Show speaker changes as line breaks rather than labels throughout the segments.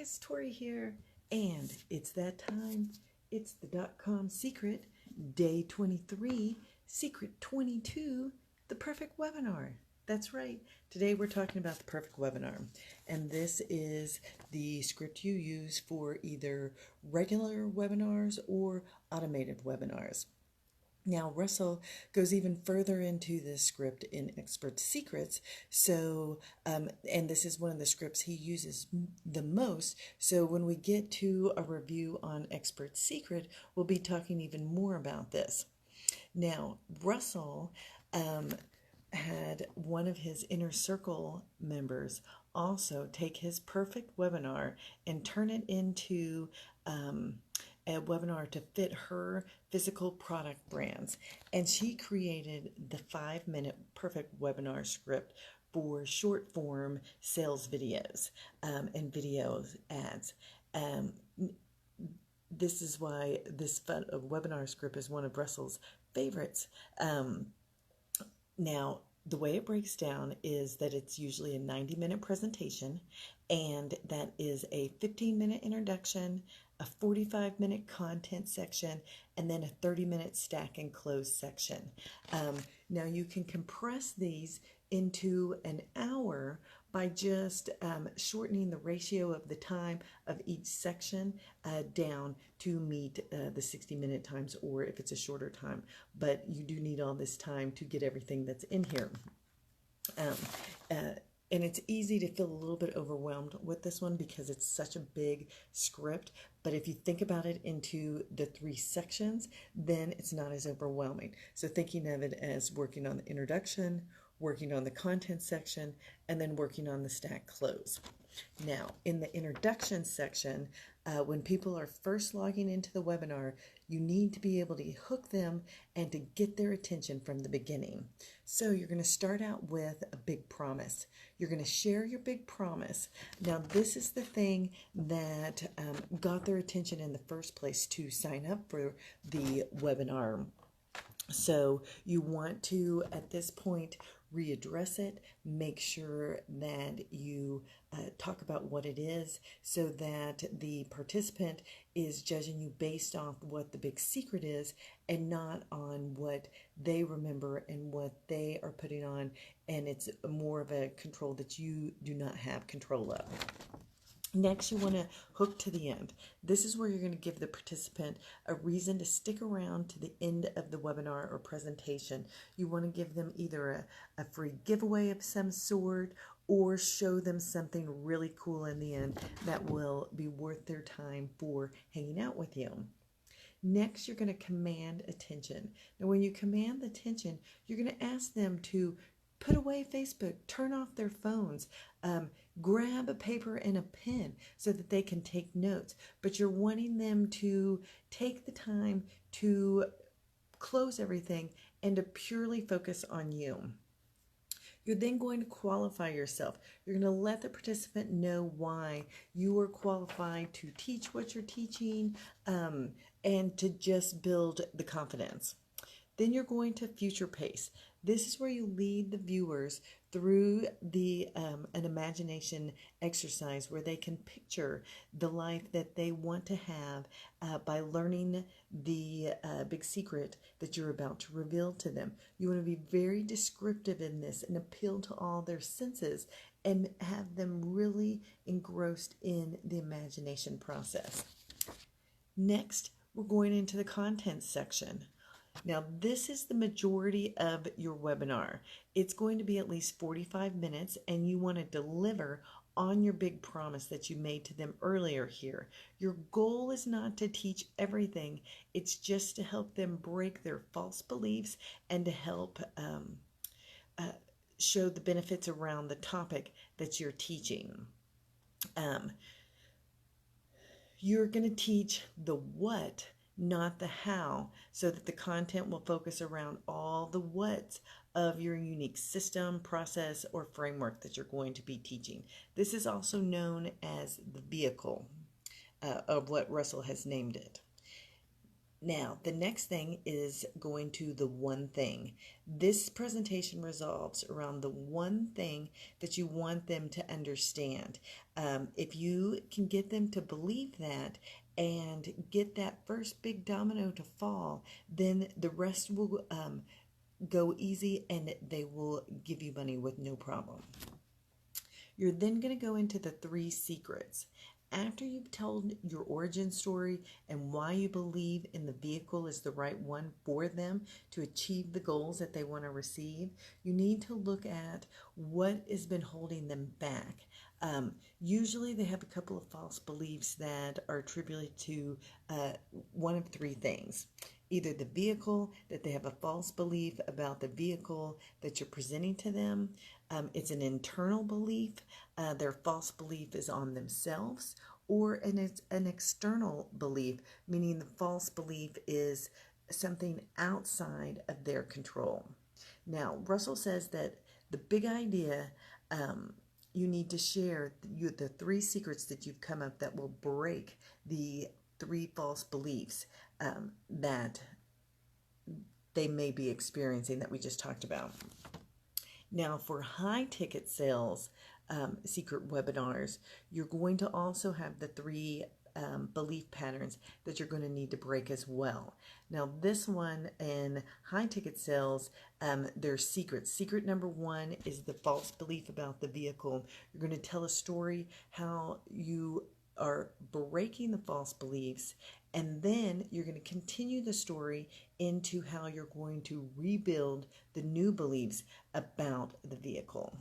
guys, Tori here, and it's that time. It's the Dotcom Secret, Day 23, Secret 22, the perfect webinar. That's right. Today we're talking about the perfect webinar, and this is the script you use for either regular webinars or automated webinars. Now, Russell goes even further into this script in Expert Secrets. So, and this is one of the scripts he uses the most. So when we get to a review on Expert Secret, we'll be talking even more about this. Now, Russell had one of his inner circle members also take his perfect webinar and turn it into a webinar to fit her physical product brands. And she created the 5-minute perfect webinar script for short form sales videos and video ads. This is why this webinar script is one of Russell's favorites. Now, the way it breaks down is that it's usually a 90-minute presentation, and that is a 15-minute introduction, a 45-minute content section, and then a 30-minute stack and close section. Now, you can compress these into an hour by just shortening the ratio of the time of each section down to meet the 60-minute times, or if it's a shorter time. But you do need all this time to get everything that's in here. And it's easy to feel a little bit overwhelmed with this one because it's such a big script. But if you think about it into the 3 sections, then it's not as overwhelming. So thinking of it as working on the introduction, working on the content section, and then working on the stack close. Now, in the introduction section, when people are first logging into the webinar, you need to be able to hook them and to get their attention from the beginning. So you're going to start out with a big promise. You're going to share your big promise. Now, this is the thing that got their attention in the first place to sign up for the webinar. So you want to, at this point, readdress it, make sure that you talk about what it is so that the participant is judging you based off what the big secret is and not on what they remember and what they are putting on, and it's more of a control that you do not have control of. Next, you want to hook to the end. This is where you're going to give the participant a reason to stick around to the end of the webinar or presentation. You want to give them either a free giveaway of some sort or show them something really cool in the end that will be worth their time for hanging out with you. Next, you're going to command attention. Now, when you command the attention, you're going to ask them to put away Facebook, turn off their phones, grab a paper and a pen so that they can take notes. But you're wanting them to take the time to close everything and to purely focus on you. You're then going to qualify yourself. You're going to let the participant know why you are qualified to teach what you're teaching and to just build the confidence. Then you're going to future pace. This is where you lead the viewers through an imagination exercise where they can picture the life that they want to have by learning the big secret that you're about to reveal to them. You want to be very descriptive in this and appeal to all their senses and have them really engrossed in the imagination process. Next, we're going into the content section. Now, this is the majority of your webinar. It's going to be at least 45 minutes, and you want to deliver on your big promise that you made to them earlier here. Your goal is not to teach everything. It's just to help them break their false beliefs and to help show the benefits around the topic that you're teaching. You're going to teach the what, not the how, so that the content will focus around all the what's of your unique system, process, or framework that you're going to be teaching. This is also known as the vehicle of what Russell has named it. Now, the next thing is going to the one thing. This presentation revolves around the one thing that you want them to understand. If you can get them to believe that and get that first big domino to fall, then the rest will go easy and they will give you money with no problem. You're then going to go into the 3 secrets. After you've told your origin story and why you believe in the vehicle is the right one for them to achieve the goals that they want to receive, you need to look at what has been holding them back. Usually they have a couple of false beliefs that are attributed to one of 3 things. Either the vehicle, that they have a false belief about the vehicle that you're presenting to them. It's an internal belief. Their false belief is on themselves, or it's an external belief, meaning the false belief is something outside of their control. Now, Russell says that the big idea, you need to share the 3 secrets that you've come up that will break the 3 false beliefs that they may be experiencing that we just talked about. Now, for high ticket sales secret webinars, you're going to also have the 3 belief patterns that you're going to need to break as well. Now, this one in high ticket sales, there's secrets. Secret number 1 is the false belief about the vehicle. You're going to tell a story how you are breaking the false beliefs, and then you're going to continue the story into how you're going to rebuild the new beliefs about the vehicle.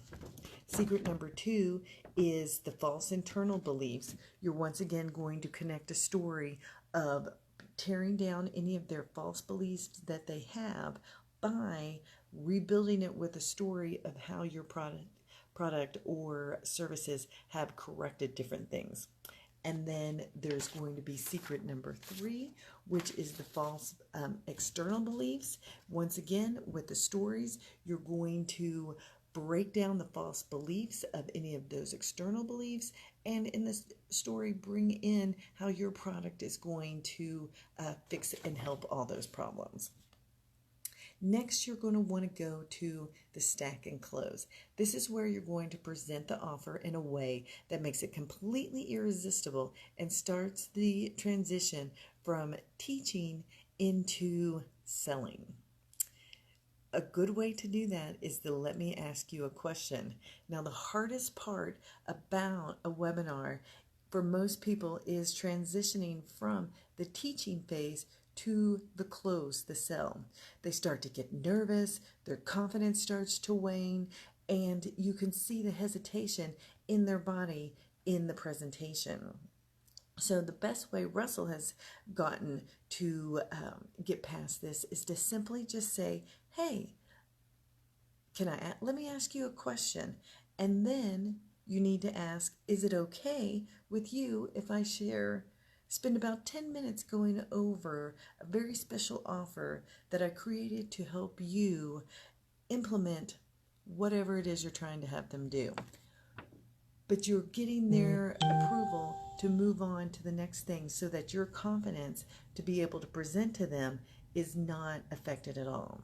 Secret number 2 is the false internal beliefs. You're once again going to connect a story of tearing down any of their false beliefs that they have by rebuilding it with a story of how your product or services have corrected different things. And then there's going to be secret number 3, which is the false external beliefs. Once again, with the stories, you're going to break down the false beliefs of any of those external beliefs, and in this story, bring in how your product is going to fix and help all those problems. Next, you're going to want to go to the stack and close. This is where you're going to present the offer in a way that makes it completely irresistible and starts the transition from teaching into selling. A good way to do that is to let me ask you a question. Now, the hardest part about a webinar for most people is transitioning from the teaching phase to the close, the sell. They start to get nervous, their confidence starts to wane, and you can see the hesitation in their body in the presentation. So the best way Russell has gotten to get past this is to simply just say, hey, let me ask you a question. And then you need to ask, is it okay with you if I spend about 10 minutes going over a very special offer that I created to help you implement whatever it is you're trying to have them do. But you're getting their approval to move on to the next thing so that your confidence to be able to present to them is not affected at all.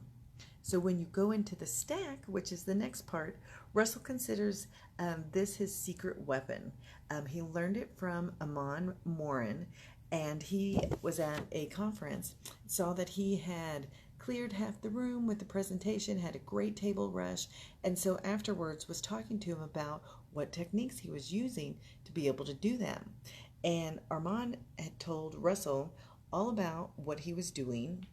So when you go into the stack, which is the next part, Russell considers this his secret weapon. He learned it from Amon Morin, and he was at a conference, saw that he had cleared half the room with the presentation, had a great table rush, and so afterwards was talking to him about what techniques he was using to be able to do that. And Armand had told Russell all about what he was doing,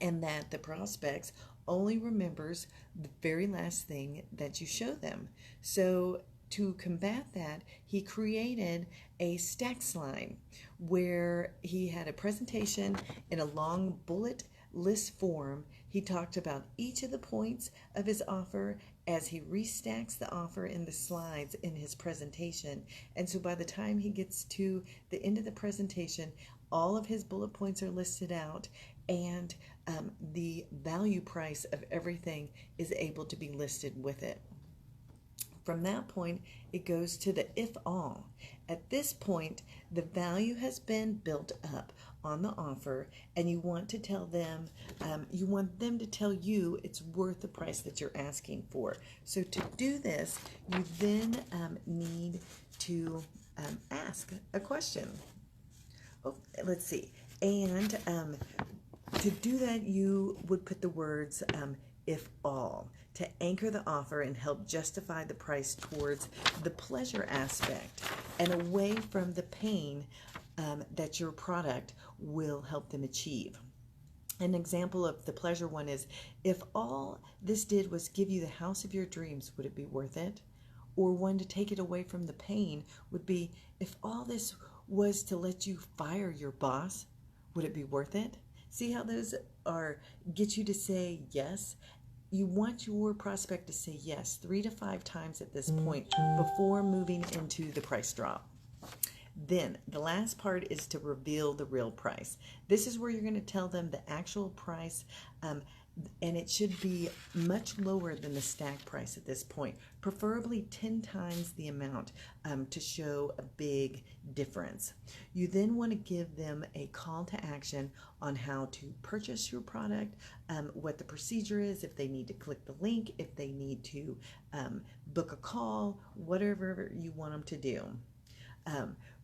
and that the prospects only remembers the very last thing that you show them. So to combat that, he created a stack slide where he had a presentation in a long bullet list form. He talked about each of the points of his offer as he restacks the offer in the slides in his presentation. And so by the time he gets to the end of the presentation, all of his bullet points are listed out, and the value price of everything is able to be listed with it. From that point, it goes to the if all. At this point, the value has been built up. on the offer, and you want to tell them, you want them to tell you it's worth the price that you're asking for. So to do this, you then need to ask a question. Oh, let's see. And to do that, you would put the words if all to anchor the offer and help justify the price towards the pleasure aspect and away from the pain that your product will help them achieve. An example of the pleasure one is, if all this did was give you the house of your dreams, would it be worth it? Or one to take it away from the pain would be, if all this was to let you fire your boss, would it be worth it? See how those are get you to say yes? You want your prospect to say yes 3 to 5 times at this point before moving into the price drop. Then the last part is to reveal the real price. This is where you're going to tell them the actual price, and it should be much lower than the stack price at this point, preferably 10 times the amount to show a big difference. You then want to give them a call to action on how to purchase your product, what the procedure is, if they need to click the link, if they need to book a call, whatever you want them to do.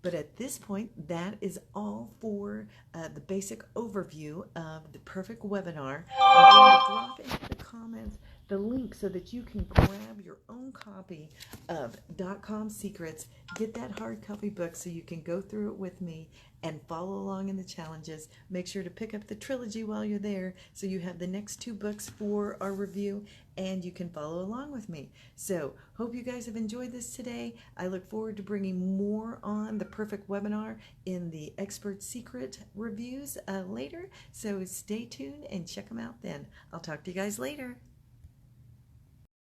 But at this point, that is all for the basic overview of the perfect webinar. I'm going to drop into the comments the link so that you can grab your own copy of Dotcom Secrets, get that hard copy book so you can go through it with me and follow along in the challenges. Make sure to pick up the trilogy while you're there so you have the next 2 books for our review and you can follow along with me. So hope you guys have enjoyed this today. I look forward to bringing more on the perfect webinar in the expert secret reviews later. So stay tuned and check them out then. I'll talk to you guys later.